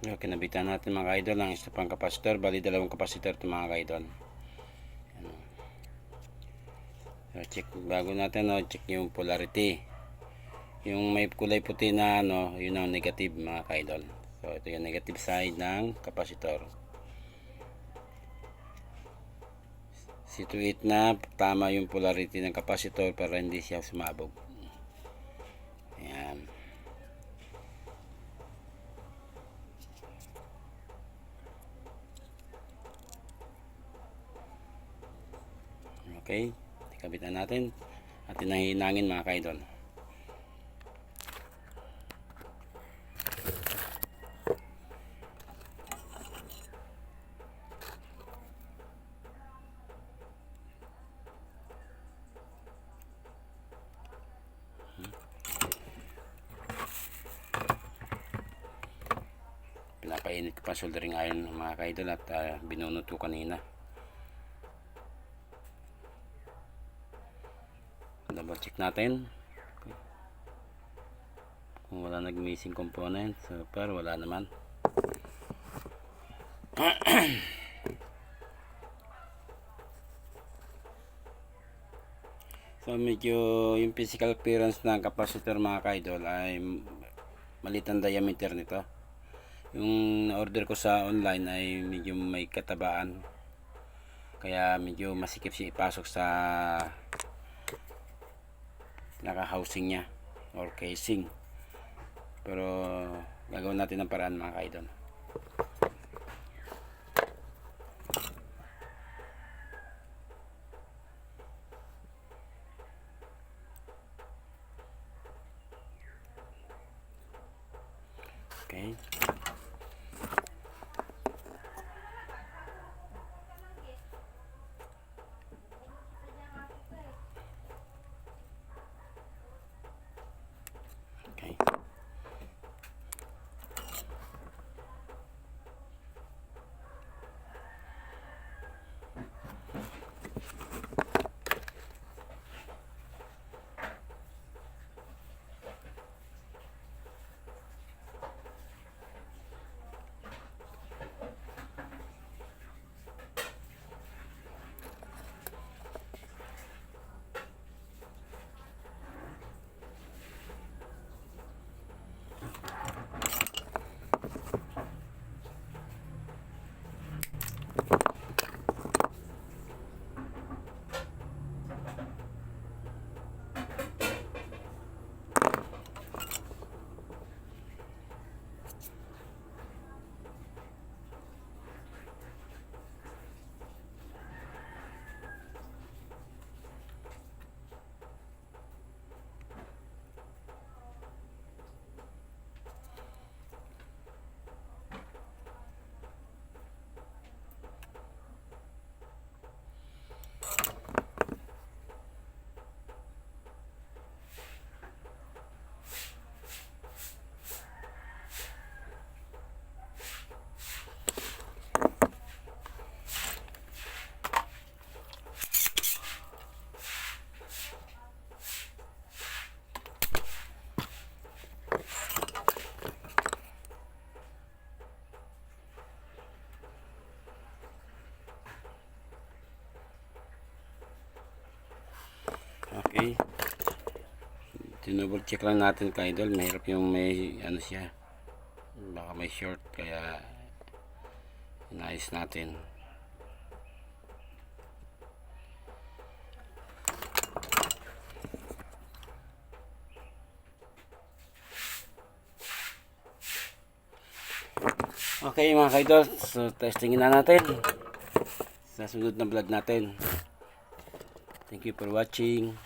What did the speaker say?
So, kinabitan natin mga idol ang isa pang kapasitor. Bali dalawang kapasitor ito mga idol. So, check bago natin check yung polarity. Yung may kulay puti na yun ang negative mga idol. So ito yung negative side ng kapasitor. Situate na tama yung polarity ng kapasitor para hindi siya sumabog. Ayan. Okay, ikabit na natin at hinahinangin mga kaidol. Pinapainit ko pa soldering iron mga kaidol at binunot ko kanina. Double check natin kung wala nag-missing component. Super, wala naman. So medyo yung physical appearance ng capacitor mga kaidol ay maliit ang diameter nito. Yung order ko sa online ay medyo may katabaan, kaya medyo masikip siya ipasok sa naka-housing niya or casing. Pero gagawin natin ng paraan mga kaidol. Okay. Okay. Tinouble check lang natin kaidol. Mahirap yung may siya. Baka may short kaya inayos natin. Okay mga kaidol, so testingin na natin sa sunod na vlog natin. Thank you for watching.